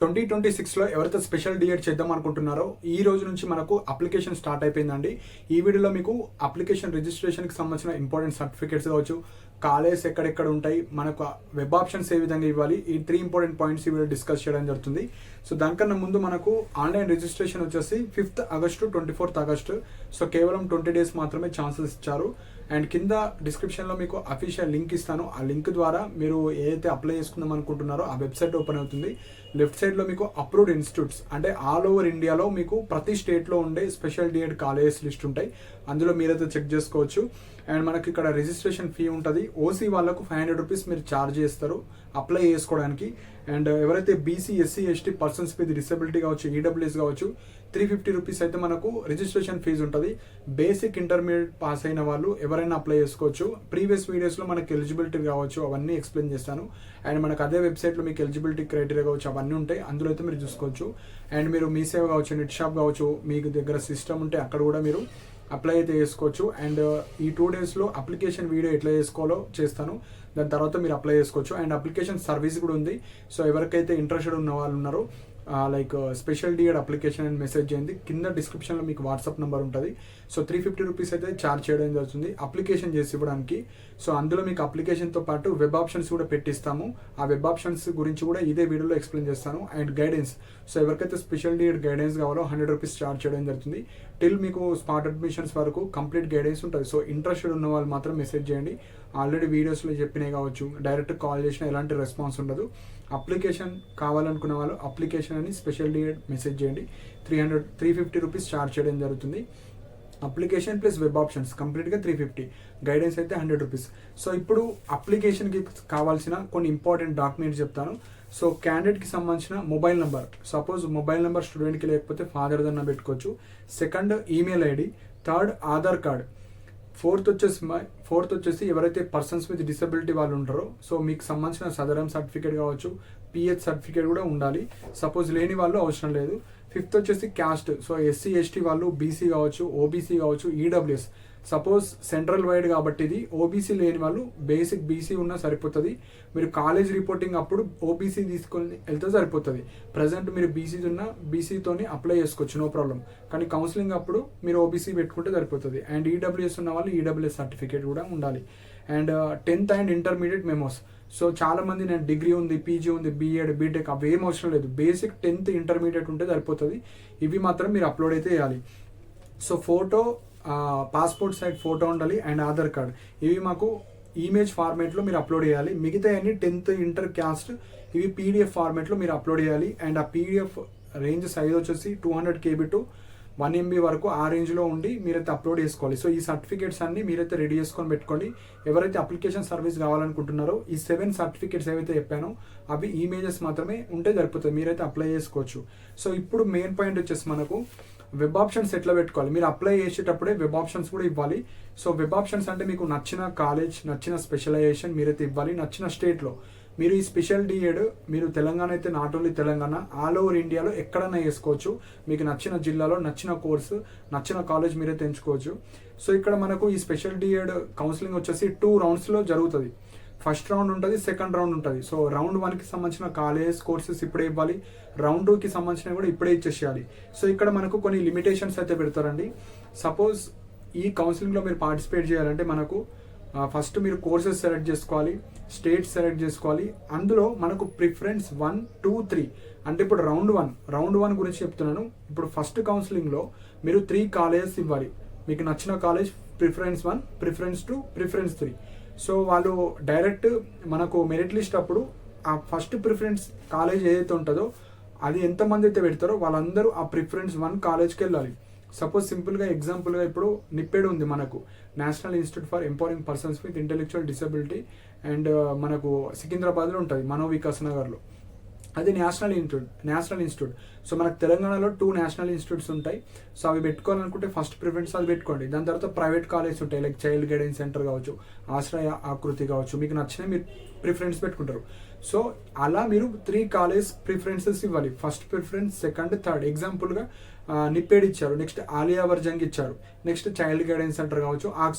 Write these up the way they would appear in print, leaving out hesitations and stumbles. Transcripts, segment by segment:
2026లో ఎవరైతే special D.Ed చేద్దాం అనుకుంటున్నారో ఈ రోజు నుంచి మనకు అప్లికేషన్ స్టార్ట్ అయిపోయిందండి. ఈ వీడియోలో మీకు అప్లికేషన్ రిజిస్ట్రేషన్కి సంబంధించిన ఇంపార్టెంట్ సర్టిఫికేట్స్ కావచ్చు, కాలేజ్ ఎక్కడెక్కడ ఉంటాయి, మనకు వెబ్ ఆప్షన్స్ ఏ విధంగా ఇవ్వాలి, ఈ 3 ఇంపార్టెంట్ పాయింట్స్ ఈ వీడియో డిస్కస్ చేయడం జరుగుతుంది. సో దానికన్నా ముందు మనకు ఆన్లైన్ రిజిస్ట్రేషన్ వచ్చేసి 5th August 24th August. So కేవలం 20 డేస్ మాత్రమే ఛాన్సెస్ ఇచ్చారు. అండ్ కింద డిస్క్రిప్షన్లో మీకు అఫీషియల్ లింక్ ఇస్తాను. ఆ లింక్ ద్వారా మీరు ఏదైతే అప్లై చేసుకుందాం అనుకుంటున్నారో ఆ వెబ్సైట్ ఓపెన్ అవుతుంది. లెఫ్ట్ సైడ్లో మీకు అప్రూవ్డ్ ఇన్స్టిట్యూట్స్ అంటే ఆల్ ఓవర్ ఇండియాలో మీకు ప్రతి స్టేట్లో ఉండే స్పెషల్ డిఎడ్ కాలేజెస్ లిస్ట్ ఉంటాయి. అందులో మీరైతే చెక్ చేసుకోవచ్చు. అండ్ మనకి ఇక్కడ రిజిస్ట్రేషన్ ఫీ ఉంటుంది. ఓసీ వాళ్ళకు 500 రూపీస్ మీరు ఛార్జ్ చేస్తారు అప్లై చేసుకోవడానికి. అండ్ ఎవరైతే BC, SC, ST persons with disability కావచ్చు, ఈడబ్ల్యూఎస్ కావచ్చు, 350 రూపీస్ అయితే మనకు రిజిస్ట్రేషన్ ఫీజు ఉంటుంది. బేసిక్, ఇంటర్మీడియట్ పాస్ అయిన వాళ్ళు ఎవరైనా అప్లై చేసుకోవచ్చు. ప్రీవియస్ వీడియోస్లో మనకి ఎలిజిబిలిటీ కావచ్చు అవన్నీ ఎక్స్ప్లెయిన్ చేస్తాను. అండ్ మనకు అదే వెబ్సైట్లో మీకు ఎలిజిబిలిటీ క్రైటీరియా కావచ్చు అవన్నీ ఉంటాయి, అందులో అయితే మీరు చూసుకోవచ్చు. అండ్ మీరు మీ సేవ కావచ్చు, నెట్ షాప్ కావచ్చు, మీకు దగ్గర సిస్టమ్ ఉంటే అక్కడ కూడా మీరు అప్లై అయితే చేసుకోవచ్చు. అండ్ ఈ 2 డేస్లో అప్లికేషన్ వీడియో ఎట్లా చేసుకోవాలో చేస్తాను. దాని తర్వాత మీరు అప్లై చేసుకోవచ్చు. అండ్ అప్లికేషన్ సర్వీస్ కూడా ఉంది. సో ఎవరికైతే ఇంట్రెస్టెడ్ ఉన్న వాళ్ళు ఉన్నారో లైక్ స్పెషల్ డిఎడ్ అప్లికేషన్ అని మెసేజ్ చేయండి. కింద డిస్క్రిప్షన్లో మీకు వాట్సాప్ నెంబర్ ఉంటుంది. సో 350 రూపీస్ అయితే ఛార్జ్ చేయడం జరుగుతుంది అప్లికేషన్ చేసి ఇవ్వడానికి. సో అందులో మీకు అప్లికేషన్తో పాటు వెబ్ ఆప్షన్స్ కూడా పెట్టిస్తాము. ఆ వెబ్ ఆప్షన్స్ గురించి కూడా ఇదే వీడియోలో ఎక్స్ప్లెయిన్ చేస్తాను. అండ్ గైడెన్స్, సో ఎవరికైతే స్పెషల్ డిఎడ్ గైడెన్స్ కావాలో 100 రూపీస్ ఛార్జ్ చేయడం జరుగుతుంది. టిల్ మీకు స్పాట్ అడ్మిషన్స్ వరకు కంప్లీట్ గైడెన్స్ ఉంటుంది. సో ఇంట్రెస్టెడ్ ఉన్న వాళ్ళు మాత్రం మెసేజ్ చేయండి. ఆల్రెడీ వీడియోస్లో చెప్పినాయి కావచ్చు, డైరెక్ట్ కాల్ చేసినా ఎలాంటి రెస్పాన్స్ ఉండదు. అప్లికేషన్ కావాలనుకున్న వాళ్ళు అప్లికేషన్ అని స్పెషల్ డిఎడ్ మెసేజ్ చేయండి. 350 రూపీస్ ఛార్జ్ చేయడం జరుగుతుంది. అప్లికేషన్ ప్లస్ వెబ్ ఆప్షన్స్ కంప్లీట్గా 350, గైడెన్స్ అయితే 100 రూపీస్. సో ఇప్పుడు అప్లికేషన్కి కావాల్సిన కొన్ని ఇంపార్టెంట్ డాక్యుమెంట్స్ చెప్తాను. సో క్యాండిడేట్కి సంబంధించిన mobile number, suppose mobile number స్టూడెంట్కి లేకపోతే ఫాదర్ దన్నా పెట్టుకోవచ్చు. Second email ID, third Aadhaar card, fourth వచ్చేసి ఎవరైతే పర్సన్స్ విత్ డిసబిలిటీ వాళ్ళు ఉంటారో సో మీకు సంబంధించిన సదరం సర్టిఫికేట్ కావచ్చు, పిహెచ్ సర్టిఫికేట్ కూడా ఉండాలి. సపోజ్ లేని వాళ్ళు అవసరం లేదు. ఫిఫ్త్ వచ్చేసి క్యాస్ట్, సో ఎస్సీ, ఎస్టీ వాళ్ళు, బీసీ కావచ్చు, ఓబీసీ కావచ్చు, ఈడబ్ల్యూఎస్. సపోజ్ సెంట్రల్ వైడ్ కాబట్టి ఇది ఓబీసీ లేని వాళ్ళు బేసిక్ బీసీ ఉన్నా సరిపోతుంది. మీరు కాలేజ్ రిపోర్టింగ్ అప్పుడు ఓబీసీ తీసుకొని వెళ్తే సరిపోతుంది. ప్రజెంట్ మీరు బీసీ ఉన్న బీసీతోని అప్లై చేసుకోవచ్చు, నో ప్రాబ్లం. కానీ కౌన్సిలింగ్ అప్పుడు మీరు ఓబీసీ పెట్టుకుంటే సరిపోతుంది. అండ్ ఈడబ్ల్యూఎస్ ఉన్న వాళ్ళు ఈడబ్ల్యూఎస్ సర్టిఫికేట్ కూడా ఉండాలి. And 10th and intermediate memos. So చాలా మంది నేను డిగ్రీ ఉంది, పీజీ ఉంది, బీఎడ్, బీటెక్ అవి ఏం అవసరం లేదు. బేసిక్ 10th ఇంటర్మీడియట్ ఉంటే సరిపోతుంది. ఇవి మాత్రం మీరు అప్లోడ్ అయితే చేయాలి. So photo, passport size photo ఉండాలి. అండ్ ఆధార్ కార్డ్, ఇవి మాకు ఇమేజ్ ఫార్మేట్లో మీరు అప్లోడ్ చేయాలి. మిగతా అన్ని 10th, ఇంటర్, క్యాస్ట్ ఇవి పీడిఎఫ్ ఫార్మేట్లో మీరు అప్లోడ్ చేయాలి. అండ్ ఆ పీడిఎఫ్ రేంజ్ సైజ్ వచ్చేసి 200 KB టు 1 MB వరకు ఆ రేంజ్లో ఉండి మీరైతే అప్లోడ్ చేసుకోవాలి. సో ఈ సర్టిఫికేట్స్ అన్ని మీరైతే రెడీ చేసుకొని పెట్టుకోండి. ఎవరైతే అప్లికేషన్ సర్వీస్ కావాలనుకుంటున్నారో ఈ 7 సర్టిఫికేట్స్ ఏవైతే చెప్పానో అవి ఇమేజెస్ మాత్రమే ఉంటే సరిపోతుంది, మీరైతే అప్లై చేసుకోవచ్చు. సో ఇప్పుడు మెయిన్ పాయింట్ వచ్చేసి మనకు వెబ్ ఆప్షన్స్ ఎట్లా పెట్టుకోవాలి. మీరు అప్లై చేసేటప్పుడే వెబ్ ఆప్షన్స్ కూడా ఇవ్వాలి. సో వెబ్ ఆప్షన్స్ అంటే మీకు నచ్చిన కాలేజ్, నచ్చిన స్పెషలైజేషన్ మీరైతే ఇవ్వాలి. నచ్చిన స్టేట్లో మీరు ఈ స్పెషల్ డిఎడ్ మీరు తెలంగాణ అయితే not only Telangana, all over ఇండియాలో ఎక్కడైనా వేసుకోవచ్చు. మీకు నచ్చిన జిల్లాలో నచ్చిన కోర్సు, నచ్చిన కాలేజ్ మీరైతే ఎంచుకోవచ్చు. సో ఇక్కడ మనకు ఈ స్పెషల్ డిఎడ్ కౌన్సిలింగ్ వచ్చేసి 2 రౌండ్స్లో జరుగుతుంది. ఫస్ట్ రౌండ్ ఉంటుంది, సెకండ్ రౌండ్ ఉంటుంది. సో రౌండ్ 1కి సంబంధించిన కాలేజెస్, కోర్సెస్ ఇప్పుడే ఇవ్వాలి. రౌండ్ 2కి సంబంధించినవి కూడా ఇప్పుడే ఇచ్చేసేయాలి. సో ఇక్కడ మనకు కొన్ని లిమిటేషన్స్ అయితే పెడతారండి. సపోజ్ ఈ కౌన్సిలింగ్లో మీరు పార్టిసిపేట్ చేయాలంటే మనకు ఫస్ట్ మీరు కోర్సెస్ సెలెక్ట్ చేసుకోవాలి, స్టేట్స్ సెలెక్ట్ చేసుకోవాలి. అందులో మనకు ప్రిఫరెన్స్ 1, 2, 3 అంటే ఇప్పుడు రౌండ్ 1 గురించి చెప్తున్నాను. ఇప్పుడు ఫస్ట్ కౌన్సిలింగ్లో మీరు 3 కాలేజెస్ ఇవ్వాలి. మీకు నచ్చిన college preference 1, preference 2, preference 3. So వాళ్ళు డైరెక్ట్ మనకు మెరిట్ లిస్ట్ అప్పుడు ఆ ఫస్ట్ ప్రిఫరెన్స్ కాలేజ్ ఏదైతే ఉంటుందో అది ఎంతమంది అయితే పెడతారో వాళ్ళందరూ ఆ ప్రిఫరెన్స్ 1 కాలేజ్కి వెళ్ళాలి. సపోజ్ సింపుల్గా ఎగ్జాంపుల్గా ఇప్పుడు నిప్పేడు ఉంది మనకు, national institute for empowering persons with intellectual disability. And మనకు సికింద్రాబాద్లో ఉంటుంది, మనోవికాస్ నగర్లో. అది నేషనల్ ఇన్స్టిట్యూట్. సో మనకు తెలంగాణలో 2 నేషనల్ ఇన్స్టిట్యూట్స్ ఉంటాయి. సో అవి పెట్టుకోవాలనుకుంటే ఫస్ట్ ప్రిఫరెన్స్ అది పెట్టుకోండి. దాని తర్వాత ప్రైవేట్ కాలేజ్ ఉంటాయి, లైక్ చైల్డ్ గైడెన్స్ సెంటర్ కావచ్చు, ఆశ్రయ, ఆకృతి కావచ్చు. మీకు నచ్చిన మీరు ప్రిఫరెన్స్ పెట్టుకుంటారు. సో అలా మీరు 3 కాలేజ్ ప్రిఫరెన్సెస్ ఇవ్వాలి. First preference, second, third. ఎగ్జాంపుల్గా నిప్పేడ్ ఇచ్చారు, నెక్స్ట్ ఆలియా వర్జంగ్ ఇచ్చారు, నెక్స్ట్ చైల్డ్ గైడెన్స్ సెంటర్ కావచ్చు,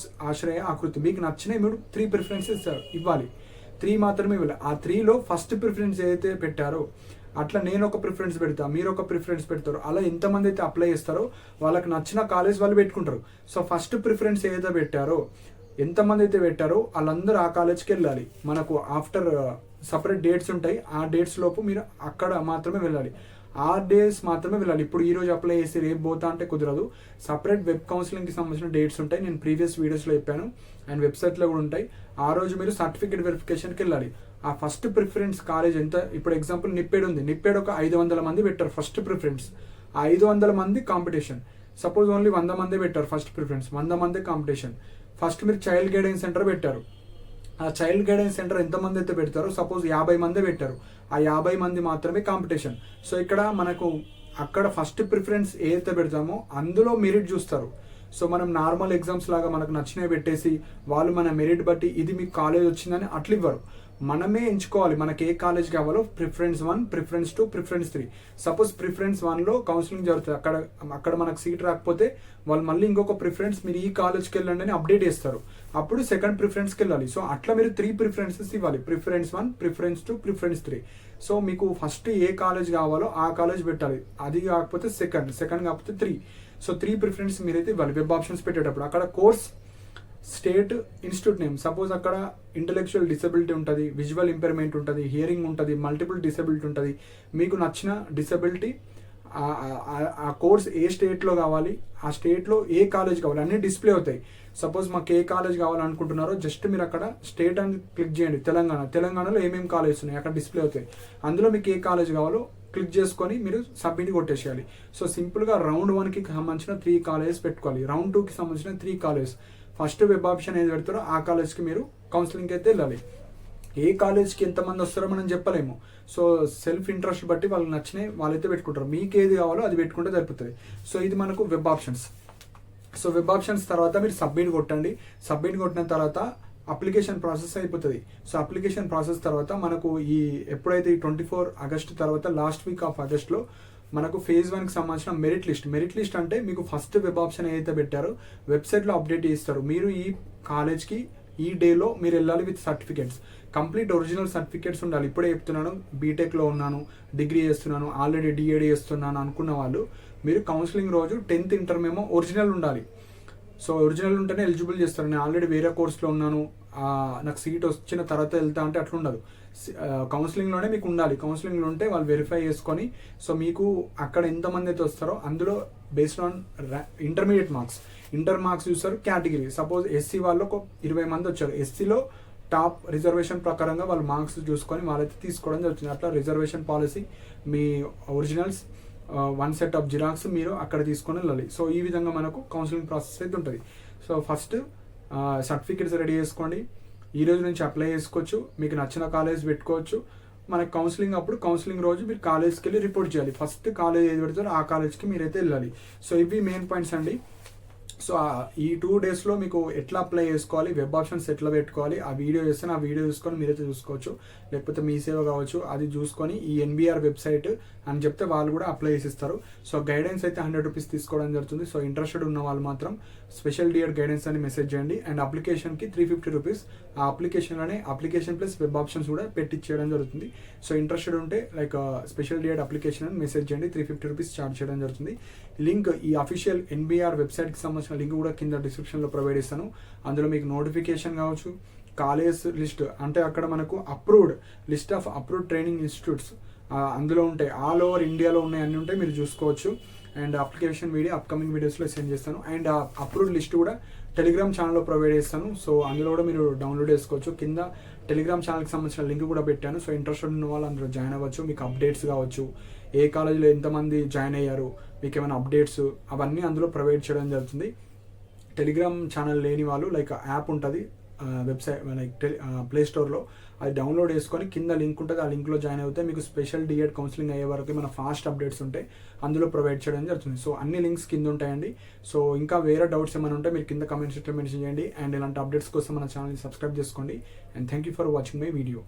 ఆశ్రయ, ఆకృతి. మీకు నచ్చినవి మీరు 3 ప్రిఫరెన్సెస్ ఇవ్వాలి. 3 మాత్రమే ఇవ్వాలి. ఆ 3లో ఫస్ట్ ప్రిఫరెన్స్ ఏదైతే పెట్టారో అట్లా నేను ఒక ప్రిఫరెన్స్ పెడతా, మీరు ఒక ప్రిఫరెన్స్ పెడతారు. అలా ఎంతమంది అయితే అప్లై చేస్తారో వాళ్ళకి నచ్చిన కాలేజ్ వాళ్ళు పెట్టుకుంటారు. సో ఫస్ట్ ప్రిఫరెన్స్ ఏదైతే పెట్టారో, ఎంతమంది అయితే పెట్టారో వాళ్ళందరూ ఆ కాలేజ్కి వెళ్ళాలి. మనకు ఆఫ్టర్ సపరేట్ డేట్స్ ఉంటాయి, ఆ డేట్స్ లోపు మీరు అక్కడ మాత్రమే వెళ్ళాలి. ఆ డేస్ మాత్రమే వెళ్ళాలి. ఇప్పుడు ఈ రోజు అప్లై చేసి రేపు పోతా అంటే కుదరదు. సపరేట్ వెబ్ కౌన్సిలింగ్కి సంబంధించిన డేట్స్ ఉంటాయి, నేను ప్రీవియస్ వీడియోస్లో చెప్పాను, అండ్ వెబ్సైట్లో కూడా ఉంటాయి. ఆ రోజు మీరు సర్టిఫికేట్ వెరిఫికేషన్కి వెళ్ళాలి. ఆ ఫస్ట్ ప్రిఫరెన్స్ కాలేజ్ ఎంత, ఇప్పుడు ఎగ్జాంపుల్ నిప్పేడ్ ఉంది, నిప్పేడ్ ఒక 500 మంది పెట్టారు ఫస్ట్ ప్రిఫరెన్స్. ఆ 500 మంది కాంపిటీషన్. సపోజ్ ఓన్లీ 100 మందే పెట్టారు ఫస్ట్ ప్రిఫరెన్స్, 100 మందే కాంపిటీషన్. ఫస్ట్ మీరు చైల్డ్ గైడెన్స్ సెంటర్ పెట్టారు. ఆ చైల్డ్ గైడెన్స్ సెంటర్ ఎంతమంది అయితే పెడతారో, సపోజ్ 50 మందే పెట్టారు, ఆ 50 మంది మాత్రమే కాంపిటీషన్. సో ఇక్కడ మనకు అక్కడ ఫస్ట్ ప్రిఫరెన్స్ ఏదైతే పెడతామో అందులో మెరిట్ చూస్తారు. సో మనం నార్మల్ ఎగ్జామ్స్ లాగా మనకు నచ్చినవి పెట్టేసి వాళ్ళు మన మెరిట్ బట్టి ఇది మీకు కాలేజ్ వచ్చిందని అట్లా ఇవ్వరు. మనమే ఎంచుకోవాలి మనకి ఏ కాలేజ్ కావాలో. Preference 1, preference 2, preference 3. Suppose preference 1లో కౌన్సిలింగ్ జరుగుతుంది, అక్కడ మనకు సీట్ రాకపోతే వాళ్ళు మళ్ళీ ఇంకొక ప్రిఫరెన్స్ మీరు ఈ కాలేజ్కి వెళ్ళండి అని అప్డేట్ చేస్తారు. అప్పుడు సెకండ్ ప్రిఫరెన్స్కి వెళ్ళాలి. సో అట్లా మీరు 3 ప్రిఫరెన్సెస్ ఇవ్వాలి, ప్రిఫరెన్స్ 1, ప్రిఫరెన్స్ 2, ప్రిఫరెన్స్ 3. సో మీకు ఫస్ట్ ఏ కాలేజ్ కావాలో ఆ కాలేజ్ పెట్టాలి. అది కాకపోతే సెకండ్ కాకపోతే 3. సో 3 ప్రిఫరెన్స్ మీరైతే ఇవ్వాలి వెబ్ ఆప్షన్స్ పెట్టేటప్పుడు. అక్కడ course, state, institute name. Suppose అక్కడ ఇంటెలెక్చువల్ డిసెబిలిటీ ఉంటుంది, విజువల్ ఇంపైర్మెంట్ ఉంటుంది, హియరింగ్ ఉంటుంది, మల్టిపుల్ డిసెబిలిటీ ఉంటుంది. మీకు నచ్చిన డిసెబిలిటీ, ఆ కోర్స్ ఏ స్టేట్లో కావాలి, ఆ స్టేట్లో ఏ కాలేజ్ కావాలి అన్నీ డిస్ప్లే అవుతాయి. సపోజ్ మాకు ఏ కాలేజ్ కావాలనుకుంటున్నారో జస్ట్ మీరు అక్కడ స్టేట్ అని క్లిక్ చేయండి. తెలంగాణలో ఏమేమి కాలేజ్ ఉన్నాయి అక్కడ డిస్ప్లే అవుతాయి. అందులో మీకు ఏ కాలేజ్ కావాలో క్లిక్ చేసుకొని మీరు సబ్మిట్ కొట్టేసేయాలి. సో సింపుల్గా రౌండ్ 1కి సంబంధించిన 3 కాలేజెస్ పెట్టుకోవాలి, రౌండ్ 2కి సంబంధించిన 3 కాలేజెస్. ఫస్ట్ వెబ్ ఆప్షన్ ఏది పెడతారో ఆ కాలేజ్కి మీరు కౌన్సిలింగ్కి అయితే వెళ్ళాలి. ఏ కాలేజ్కి ఎంతమంది వస్తారో మనం చెప్పలేము. సో సెల్ఫ్ ఇంట్రెస్ట్ బట్టి వాళ్ళకి నచ్చినవి వాళ్ళైతే పెట్టుకుంటారు. మీకు ఏది కావాలో అది పెట్టుకుంటే సరిపోతుంది. సో ఇది మనకు web options. So web options తర్వాత మీరు సబ్మిట్ కొట్టండి. సబ్మిట్ కొట్టిన తర్వాత అప్లికేషన్ ప్రాసెస్ అయిపోతుంది. సో అప్లికేషన్ ప్రాసెస్ తర్వాత మనకు ఎప్పుడైతే 24 ఆగస్టు తర్వాత లాస్ట్ వీక్ ఆఫ్ ఆగస్ట్లో మనకు ఫేజ్ 1కి సంబంధించిన మెరిట్ లిస్ట్ అంటే మీకు ఫస్ట్ వెబ్ ఆప్షన్ ఏదైతే పెట్టారో వెబ్సైట్లో అప్డేట్ చేస్తారు. మీరు ఈ కాలేజ్కి ఈ డేలో మీరు వెళ్ళాలి with certificates, complete original certificates ఉండాలి. ఇప్పుడే చెప్తున్నాను, బీటెక్లో ఉన్నాను, డిగ్రీ చేస్తున్నాను, ఆల్రెడీ డిఏడి చేస్తున్నాను అనుకున్న వాళ్ళు మీరు కౌన్సిలింగ్ రోజు 10th ఇంటర్ మేమో ఒరిజినల్ ఉండాలి. సో ఒరిజినల్ ఉంటేనే ఎలిజిబుల్ చేస్తారు. నేను ఆల్రెడీ వేరే కోర్స్లో ఉన్నాను, నాకు సీట్ వచ్చిన తర్వాత వెళ్తా అంటే అట్లా ఉండదు. కౌన్సిలింగ్లోనే మీకు ఉండాలి. కౌన్సిలింగ్లో ఉంటే వాళ్ళు వెరిఫై చేసుకొని, సో మీకు అక్కడ ఎంతమంది అయితే వస్తారో అందులో బేస్డ్ ఆన్ ఇంటర్మీడియట్ మార్క్స్ చూస్తారు. కేటగిరీ సపోజ్ ఎస్సీ వాళ్ళు ఒక 20 మంది వచ్చారు, ఎస్సీలో టాప్ రిజర్వేషన్ ప్రకారంగా వాళ్ళు మార్క్స్ చూసుకొని వాళ్ళైతే తీసుకోవడం జరుగుతుంది. అట్లా reservation policy, me originals, 1 set of xerox మీరు అక్కడ తీసుకొని వెళ్ళాలి. సో ఈ విధంగా మనకు కౌన్సిలింగ్ ప్రాసెస్ అయితే ఉంటుంది. సో ఫస్ట్ సర్టిఫికేట్స్ రెడీ చేసుకోండి. ఈ రోజు నుంచి అప్లై చేసుకోవచ్చు, మీకు నచ్చిన కాలేజ్ పెట్టుకోవచ్చు. మనకి కౌన్సిలింగ్ రోజు మీరు కాలేజ్కి వెళ్ళి రిపోర్ట్ చేయాలి. ఫస్ట్ కాలేజ్ ఏది పెడతారో ఆ కాలేజ్కి మీరైతే వెళ్ళాలి. సో ఇవి మెయిన్ పాయింట్స్ అండి. సో ఈ 2 డేస్లో మీకు ఎట్లా అప్లై చేసుకోవాలి, వెబ్ ఆప్షన్స్ ఎట్లా పెట్టుకోవాలి, ఆ వీడియో చేస్తే ఆ వీడియో చూసుకొని మీరైతే చూసుకోవచ్చు. లేకపోతే మీ సేవ కావచ్చు, అది చూసుకొని ఈ NBR వెబ్సైట్ అని చెప్తే వాళ్ళు కూడా అప్లై చేసిస్తారు. సో గైడెన్స్ అయితే 100 రూపీస్ తీసుకోవడం జరుగుతుంది. సో ఇంట్రెస్టెడ్ ఉన్న వాళ్ళు మాత్రం స్పెషల్ డియర్ గైడెన్స్ అని మెసేజ్ చేయండి. అండ్ అప్లికేషన్కి 350 రూపీస్. ఆ అప్లికేషన్లోనే అప్లికేషన్ ప్లస్ వెబ్ ఆప్షన్స్ కూడా పెట్టించేయడం జరుగుతుంది. సో ఇంట్రెస్టెడ్ ఉంటే లైక్ స్పెషల్ డియర్ అప్లికేషన్ అని మెసేజ్ చేయండి, 350 రూపీస్ ఛార్జ్ చేయడం జరుగుతుంది. లింక్ ఈ అఫీషియల్ NBR వెబ్సైట్కి సంబంధించిన లింక్ కూడా కింద డిస్క్రిప్షన్లో ప్రొవైడ్ చేస్తాను. అందులో మీకు నోటిఫికేషన్ కావచ్చు, కాలేజ్ లిస్ట్ అంటే అక్కడ మనకు list of approved training institutes అందులో ఉంటాయి. ఆల్ ఓవర్ ఇండియాలో ఉన్నాయి, అన్నీ ఉంటాయి, మీరు చూసుకోవచ్చు. అండ్ అప్లికేషన్ వీడియో అప్కమింగ్ వీడియోస్లో సెండ్ చేస్తాను. అండ్ ఆ అప్రూవ్డ్ లిస్ట్ కూడా టెలిగ్రామ్ ఛానల్లో ప్రొవైడ్ చేస్తాను. సో అందులో కూడా మీరు డౌన్లోడ్ చేసుకోవచ్చు. కింద టెలిగ్రామ్ ఛానల్కి సంబంధించిన లింక్ కూడా పెట్టాను. సో ఇంట్రెస్టెడ్ ఉన్న వాళ్ళు అందులో జాయిన్ అవ్వచ్చు. మీకు అప్డేట్స్ కావచ్చు, ఏ కాలేజీలో ఎంతమంది జాయిన్ అయ్యారు, మీకు ఏమైనా అప్డేట్స్ అవన్నీ అందులో ప్రొవైడ్ చేయడం జరుగుతుంది. టెలిగ్రామ్ ఛానల్ లేని వాళ్ళు లైక్ యాప్ ఉంటుంది వెబ్సైట్ లైక్ ప్లే స్టోర్లో, అది డౌన్లోడ్ చేసుకొని కింద లింక్ ఉంటుంది, ఆ లింక్లో జాయిన్ అవుతే మీకు స్పెషల్ డిఎడ్ కౌన్సిలింగ్ అయ్యే వరకు మన ఫాస్ట్ అప్డేట్స్ ఉంటాయి, అందులో ప్రొవైడ్ చేయడం జరుగుతుంది. సో అన్ని లింక్స్ కింద ఉంటాయండి. సో ఇంకా వేరే డౌట్స్ ఏమైనా ఉంటే మీరు కింద కమెంట్ సెక్షన్లో మెన్షన్ చేయండి. అండ్ ఇలాంటి అప్డేట్స్ కోసం మన ఛానల్ని సబ్స్క్రైబ్ చేసుకోండి. And thank you for watching my video.